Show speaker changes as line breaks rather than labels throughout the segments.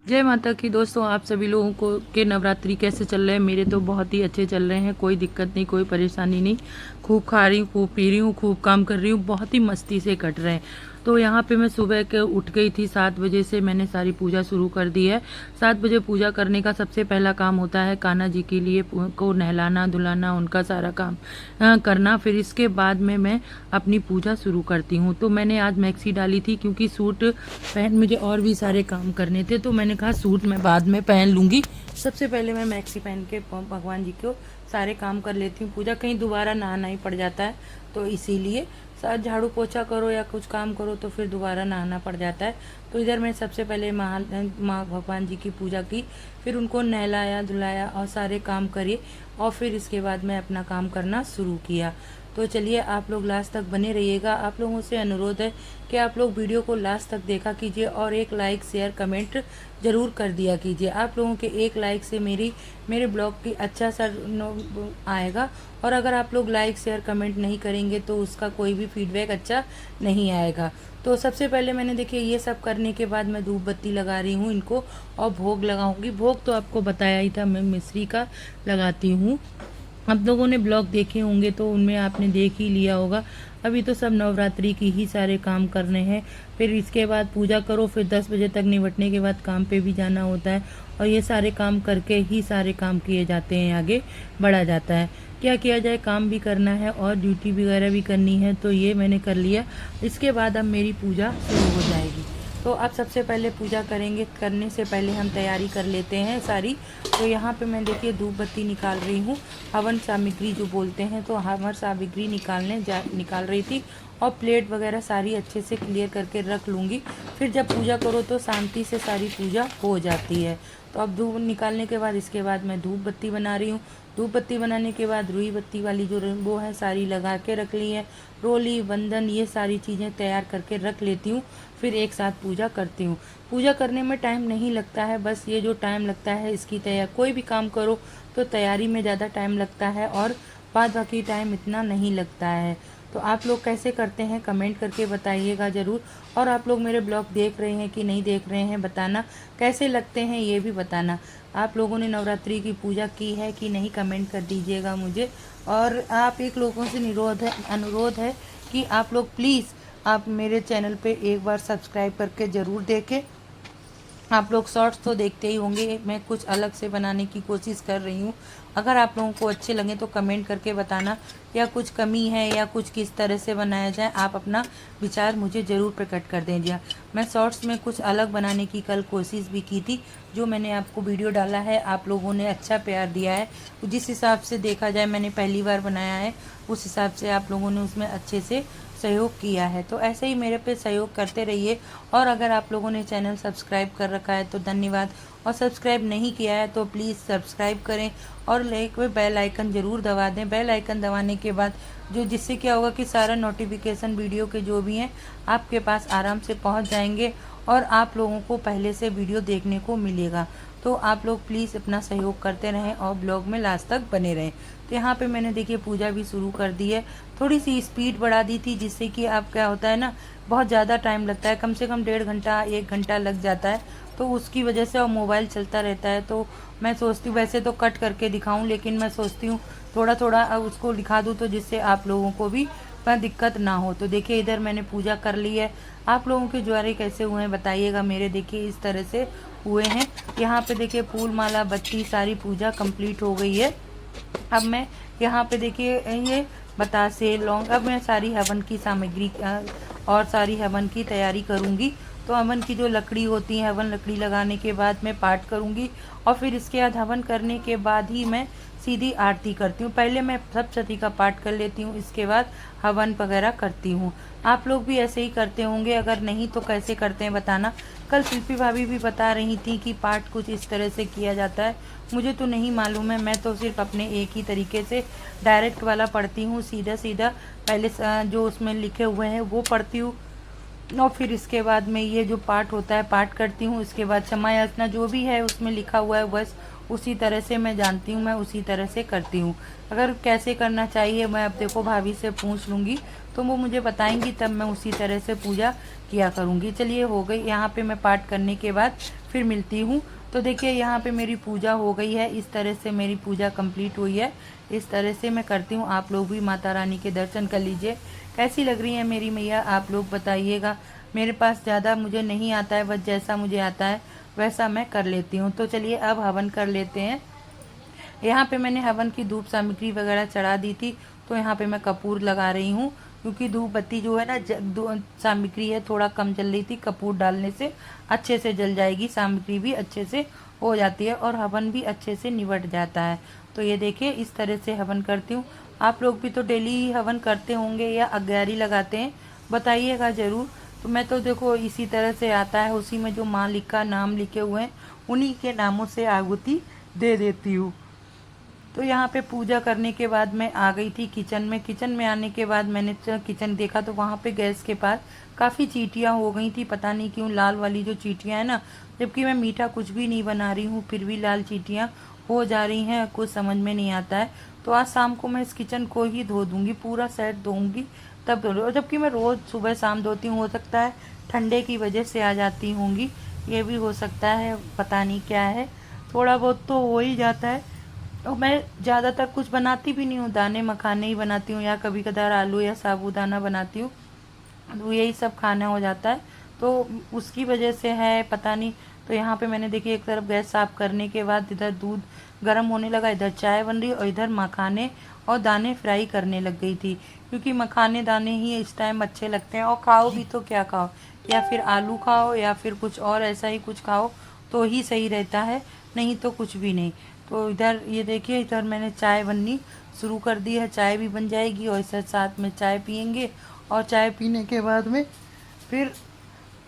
जय माता की। दोस्तों, आप सभी लोगों को के नवरात्रि कैसे चल रहे हैं? मेरे तो बहुत ही अच्छे चल रहे हैं, कोई दिक्कत नहीं, कोई परेशानी नहीं। खूब खा रही हूँ, खूब पी रही हूँ, खूब काम कर रही हूँ, बहुत ही मस्ती से कट रहे हैं। तो यहाँ पे मैं सुबह के उठ गई थी 7 बजे से, मैंने सारी पूजा शुरू कर दी है। 7 बजे पूजा करने का सबसे पहला काम होता है कान्हा जी के लिए को नहलाना धुलाना, उनका सारा काम करना। फिर इसके बाद में मैं अपनी पूजा शुरू करती हूँ। तो मैंने आज मैक्सी डाली थी क्योंकि सूट पहन मुझे और भी सारे काम करने थे, तो मैंने कहा सूट मैं बाद में पहन लूँगी। सबसे पहले मैं मैक्सी पहन के भगवान जी को सारे काम कर लेती हूँ। पूजा कहीं दोबारा नहाना ही पड़ जाता है, तो इसीलिए साथ झाड़ू पोछा करो या कुछ काम करो तो फिर दोबारा नहाना पड़ जाता है। तो इधर मैं सबसे पहले माँ भगवान जी की पूजा की, फिर उनको नहलाया धुलाया और सारे काम करे, और फिर इसके बाद मैं अपना काम करना शुरू किया। तो चलिए, आप लोग लास्ट तक बने रहिएगा। आप लोगों से अनुरोध है कि आप लोग वीडियो को लास्ट तक देखा कीजिए और एक लाइक शेयर कमेंट ज़रूर कर दिया कीजिए। आप लोगों के एक लाइक से मेरे ब्लॉग की अच्छा सा आएगा, और अगर आप लोग लाइक शेयर कमेंट नहीं करेंगे तो उसका कोई भी फीडबैक अच्छा नहीं आएगा। तो सबसे पहले मैंने देखिए ये सब करने के बाद मैं धूप बत्ती लगा रही हूँ इनको, और भोग लगाऊंगी। भोग तो आपको बताया ही था, मैं मिश्री का लगाती हूँ। आप लोगों ने ब्लॉग देखे होंगे तो उनमें आपने देख ही लिया होगा। अभी तो सब नवरात्रि की ही सारे काम करने हैं। फिर इसके बाद पूजा करो, फिर 10 बजे तक निपटने के बाद काम पे भी जाना होता है, और ये सारे काम करके ही सारे काम किए जाते हैं, आगे बढ़ा जाता है। क्या किया जाए, काम भी करना है और ड्यूटी वगैरह भी करनी है, तो ये मैंने कर लिया। इसके बाद अब मेरी पूजा शुरू हो जाएगी। तो अब सबसे पहले पूजा करेंगे, करने से पहले हम तैयारी कर लेते हैं सारी। तो यहाँ पे मैं देखिए धूप बत्ती निकाल रही हूँ, हवन सामग्री जो बोलते हैं, तो हवन सामग्री निकाल रही थी, और प्लेट वगैरह सारी अच्छे से क्लियर करके रख लूँगी। फिर जब पूजा करो तो शांति से सारी पूजा हो जाती है। तो अब धूप निकालने के बाद इसके बाद मैं धूप बत्ती बना रही हूँ। धूप बत्ती बनाने के बाद रुई बत्ती वाली जो वो है सारी लगा के रख ली है, रोली बंधन ये सारी चीज़ें तैयार करके रख लेती हूँ। फिर एक साथ पूजा करती हूँ। पूजा करने में टाइम नहीं लगता है, बस ये जो टाइम लगता है इसकी तैयार, कोई भी काम करो तो तैयारी में ज़्यादा टाइम लगता है, और बाद बाकी टाइम इतना नहीं लगता है। तो आप लोग कैसे करते हैं कमेंट करके बताइएगा ज़रूर। और आप लोग मेरे ब्लॉग देख रहे हैं कि नहीं देख रहे हैं बताना, कैसे लगते हैं ये भी बताना। आप लोगों ने नवरात्रि की पूजा की है कि नहीं कमेंट कर दीजिएगा मुझे। और आप एक लोगों से अनुरोध है कि आप लोग प्लीज़ आप मेरे चैनल पे एक बार सब्सक्राइब करके ज़रूर देखें। आप लोग शॉर्ट्स तो देखते ही होंगे, मैं कुछ अलग से बनाने की कोशिश कर रही हूँ। अगर आप लोगों को अच्छे लगे तो कमेंट करके बताना, या कुछ कमी है या कुछ किस तरह से बनाया जाए, आप अपना विचार मुझे ज़रूर प्रकट कर दीजिए। मैं शॉर्ट्स में कुछ अलग बनाने की कल कोशिश भी की थी, जो मैंने आपको वीडियो डाला है, आप लोगों ने अच्छा प्यार दिया है। जिस हिसाब से देखा जाए मैंने पहली बार बनाया है, उस हिसाब से आप लोगों ने उसमें अच्छे से सहयोग किया है। तो ऐसे ही मेरे पे सहयोग करते रहिए। और अगर आप लोगों ने चैनल सब्सक्राइब कर रखा है तो धन्यवाद, और सब्सक्राइब नहीं किया है तो प्लीज़ सब्सक्राइब करें, और लाइक में बेल आइकन ज़रूर दबा दें। बेल आइकन दबाने के बाद जिससे क्या होगा कि सारा नोटिफिकेशन वीडियो के जो भी हैं आपके पास आराम से पहुंच जाएंगे, और आप लोगों को पहले से वीडियो देखने को मिलेगा। तो आप लोग प्लीज़ अपना सहयोग करते रहें और ब्लॉग में लास्ट तक बने रहें। तो यहाँ पे मैंने देखिए पूजा भी शुरू कर दी है। थोड़ी सी स्पीड बढ़ा दी थी, जिससे कि आप क्या होता है ना, बहुत ज़्यादा टाइम लगता है, कम से कम 1.5 घंटा 1 घंटा लग जाता है, तो उसकी वजह से, और मोबाइल चलता रहता है, तो मैं सोचती हूँ वैसे तो कट करके दिखाऊँ, लेकिन मैं सोचती हूँ थोड़ा थोड़ा उसको दिखा दूँ, तो जिससे आप लोगों को भी दिक्कत ना हो। तो देखिए इधर मैंने पूजा कर ली है। आप लोगों के ज्वारे कैसे हुए हैं बताइएगा। मेरे देखिए इस तरह से हुए हैं। यहाँ पे देखिए फूल माला बत्ती सारी पूजा कंप्लीट हो गई है। अब मैं यहाँ पे देखिए ये बतासे लौंग, अब मैं सारी हवन की सामग्री और सारी हवन की तैयारी करूँगी। तो हवन की जो लकड़ी होती है, हवन लकड़ी लगाने के बाद मैं पाठ करूँगी, और फिर इसके बाद हवन करने के बाद ही मैं सीधी आरती करती हूँ। पहले मैं सप्तशती का पाठ कर लेती हूँ, इसके बाद हवन वगैरह करती हूँ। आप लोग भी ऐसे ही करते होंगे, अगर नहीं तो कैसे करते हैं बताना। कल शिल्पी भाभी भी बता रही थी कि पाठ कुछ इस तरह से किया जाता है, मुझे तो नहीं मालूम है। मैं तो सिर्फ अपने एक ही तरीके से डायरेक्ट वाला पढ़ती हूँ, सीधा सीधा पहले जो उसमें लिखे हुए हैं वो पढ़ती हूँ, और फिर इसके बाद में ये जो पाठ होता है पाठ करती हूँ। इसके बाद क्षमा याचना जो भी है उसमें लिखा हुआ है बस उसी तरह से मैं जानती हूँ, मैं उसी तरह से करती हूँ। अगर कैसे करना चाहिए मैं अब देखो भाभी से पूछ लूँगी तो वो मुझे बताएंगी, तब मैं उसी तरह से पूजा किया करूँगी। चलिए हो गई, यहाँ पे मैं पाठ करने के बाद फिर मिलती हूँ। तो देखिए यहाँ पे मेरी पूजा हो गई है, इस तरह से मेरी पूजा कंप्लीट हुई है। इस तरह से मैं करती हूँ। आप लोग भी माता रानी के दर्शन कर लीजिए। कैसी लग रही है मेरी मैया आप लोग बताइएगा। मेरे पास ज़्यादा मुझे नहीं आता है, बस जैसा मुझे आता है वैसा मैं कर लेती हूँ। तो चलिए अब हवन कर लेते हैं। यहाँ पे मैंने हवन की धूप सामग्री वगैरह चढ़ा दी थी, तो यहाँ पे मैं कपूर लगा रही हूँ, क्योंकि धूप बत्ती जो है ना सामग्री है थोड़ा कम जल रही थी। कपूर डालने से अच्छे से जल जाएगी, सामग्री भी अच्छे से हो जाती है और हवन भी अच्छे से निबट जाता है। तो ये देखिए इस तरह से हवन करती हूँ। आप लोग भी तो डेली हवन करते होंगे या अग्यारी लगाते हैं, बताइएगा ज़रूर। तो मैं तो देखो इसी तरह से आता है, उसी में जो माँ लिखा नाम लिखे हुए हैं उन्हीं के नामों से आहुति दे देती हूँ। तो यहाँ पे पूजा करने के बाद मैं आ गई थी किचन में। किचन में आने के बाद मैंने किचन देखा तो वहाँ पे गैस के पास काफ़ी चींटियाँ हो गई थी, पता नहीं क्यों लाल वाली जो चींटियाँ हैं ना, जबकि मैं मीठा कुछ भी नहीं बना रही हूँ फिर भी लाल चींटियाँ हो जा रही हैं, कुछ समझ में नहीं आता है। तो आज शाम को मैं इस किचन को ही धो दूँगी, पूरा सेट धोऊँगी तब धो, और जबकि मैं रोज़ सुबह शाम धोती हूँ। हो सकता है ठंडे की वजह से आ जाती होंगी, ये भी हो सकता है, पता नहीं क्या है, थोड़ा बहुत तो हो ही जाता है। और मैं ज़्यादातर कुछ बनाती भी नहीं हूँ, दाने मखाने ही बनाती हूँ या कभी कदार आलू या साबूदाना बनाती हूँ, तो यही सब खाना हो जाता है, तो उसकी वजह से है पता नहीं। तो यहाँ पे मैंने देखिए एक तरफ गैस साफ करने के बाद इधर दूध गर्म होने लगा, इधर चाय बन रही और इधर मखाने और दाने फ्राई करने लग गई थी, क्योंकि मखाने दाने ही इस टाइम अच्छे लगते हैं। और खाओ भी तो क्या खाओ, या फिर आलू खाओ या फिर कुछ और ऐसा ही कुछ खाओ तो ही सही रहता है, नहीं तो कुछ भी नहीं। तो इधर ये देखिए इधर मैंने चाय बननी शुरू कर दी है, चाय भी बन जाएगी और इस साथ में चाय पियेंगे। और चाय पीने के बाद में फिर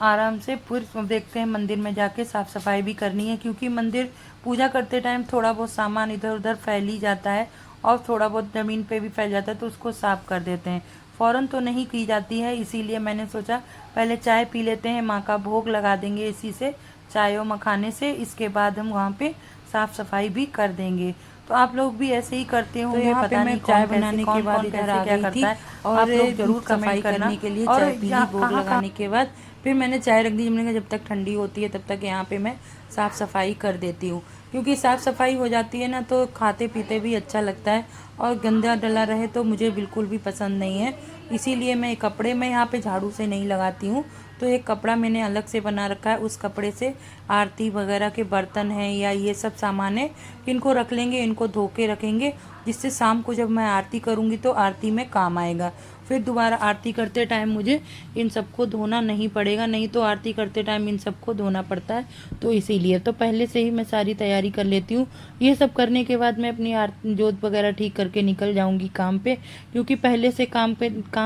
आराम से फिर देखते हैं, मंदिर में जाके साफ़ सफाई भी करनी है, क्योंकि मंदिर पूजा करते टाइम थोड़ा बहुत सामान इधर उधर फैल ही जाता है और थोड़ा बहुत ज़मीन पे भी फैल जाता है, तो उसको साफ़ कर देते हैं। फ़ौरन तो नहीं की जाती है, इसीलिए मैंने सोचा पहले चाय पी लेते हैं, माँ का भोग लगा देंगे इसी से, चाय और मखाने से, इसके बाद हम वहाँ पे साफ़ सफाई भी कर देंगे। तो आप लोग भी ऐसे ही करते होंगे, तो पता नहीं चाय बनाने के बाद इधर आ गई थी और आप लोग जरूर सफाई करने के लिए चाय पी ली, भोग लगाने के बाद फिर मैंने चाय रख दी। मैंने कहा जब तक ठंडी होती है तब तक यहाँ पे मैं साफ़ सफाई कर देती हूँ, क्योंकि साफ़ सफाई हो जाती है ना तो खाते पीते भी अच्छा लगता है, और गंदा डला रहे तो मुझे बिल्कुल भी पसंद नहीं है। इसीलिए मैं कपड़े में यहाँ पे झाड़ू से नहीं लगाती हूँ, तो एक कपड़ा मैंने अलग से बना रखा है, उस कपड़े से आरती वगैरह के बर्तन हैं या ये सब सामान है इनको रख लेंगे, इनको धो के रखेंगे, जिससे शाम को जब मैं आरती करूँगी तो आरती में काम आएगा। फिर दोबारा आरती करते टाइम मुझे इन सबको धोना नहीं पड़ेगा, नहीं तो आरती करते टाइम इन सबको धोना पड़ता है। तो इसीलिए तो पहले से ही मैं सारी तैयारी कर लेती हूँ। ये सब करने के बाद मैं अपनी आरती जोत वगैरह ठीक करके निकल जाऊँगी काम पे, क्योंकि पहले से काम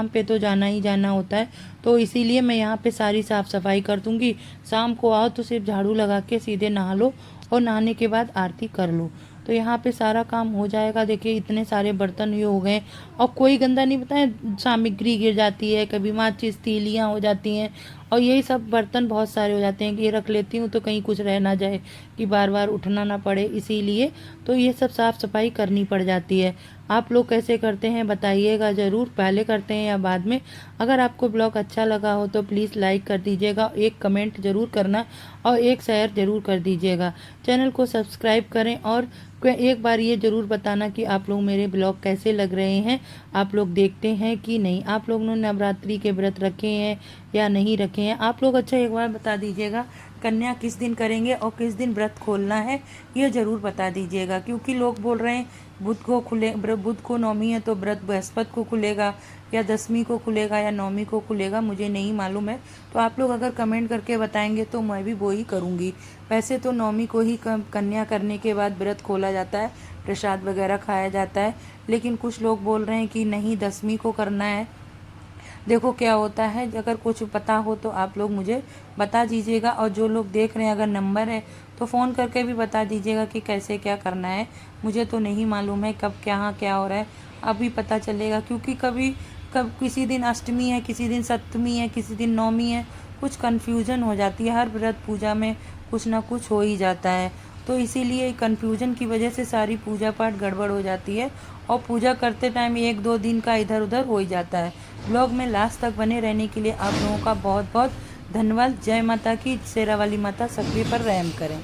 पे तो जाना ही जाना होता है। तो इसीलिए मैं यहाँ पे सारी साफ़ सफाई कर दूँगी। शाम को आओ तो सिर्फ झाड़ू लगा के सीधे नहा लो और नहाने के बाद आरती कर लो, तो यहाँ पे सारा काम हो जाएगा। देखिए इतने सारे बर्तन ये हो गए, और कोई गंदा नहीं, बताए सामग्री गिर जाती है, कभी माचिस तीलियाँ हो जाती हैं, और यही सब बर्तन बहुत सारे हो जाते हैं कि ये रख लेती हूँ तो कहीं कुछ रह ना जाए, कि बार बार उठना ना पड़े, इसीलिए तो ये सब साफ़ सफाई करनी पड़ जाती है। आप लोग कैसे करते हैं बताइएगा ज़रूर, पहले करते हैं या बाद में। अगर आपको ब्लॉग अच्छा लगा हो तो प्लीज़ लाइक कर दीजिएगा, एक कमेंट ज़रूर करना और एक शेयर ज़रूर कर दीजिएगा। चैनल को सब्सक्राइब करें और एक बार ये ज़रूर बताना कि आप लोग मेरे ब्लॉग कैसे लग रहे हैं, आप लोग देखते हैं कि नहीं, आप लोगों ने नवरात्रि के व्रत रखे हैं या नहीं रखे हैं। आप लोग अच्छा एक बार बता दीजिएगा, कन्या किस दिन करेंगे और किस दिन व्रत खोलना है, ये ज़रूर बता दीजिएगा, क्योंकि लोग बोल रहे हैं बुध को नौमी है तो व्रत बृहस्पति को खुलेगा या 10वीं को खुलेगा या 9वीं को खुलेगा, मुझे नहीं मालूम है। तो आप लोग अगर कमेंट करके बताएंगे तो मैं भी वो ही करूँगी। वैसे तो 9वीं को ही कन्या करने के बाद व्रत खोला जाता है, प्रसाद वगैरह खाया जाता है, लेकिन कुछ लोग बोल रहे हैं कि नहीं 10वीं को करना है। देखो क्या होता है, अगर कुछ पता हो तो आप लोग मुझे बता दीजिएगा, और जो लोग देख रहे हैं अगर नंबर है तो फ़ोन करके भी बता दीजिएगा कि कैसे क्या करना है। मुझे तो नहीं मालूम है कब क्या हो रहा है, अभी पता चलेगा, क्योंकि कभी कब किसी दिन अष्टमी है, किसी दिन सप्तमी है, किसी दिन नवमी है, कुछ कन्फ्यूजन हो जाती है। हर व्रत पूजा में कुछ ना कुछ हो ही जाता है, तो इसीलिए कन्फ्यूजन की वजह से सारी पूजा पाठ गड़बड़ हो जाती है और पूजा करते टाइम 1-2 दिन का इधर उधर हो ही जाता है। ब्लॉग में लास्ट तक बने रहने के लिए आप लोगों का बहुत बहुत धन्यवाद। जय माता की। शेरा वाली माता सबके पर रहम करें।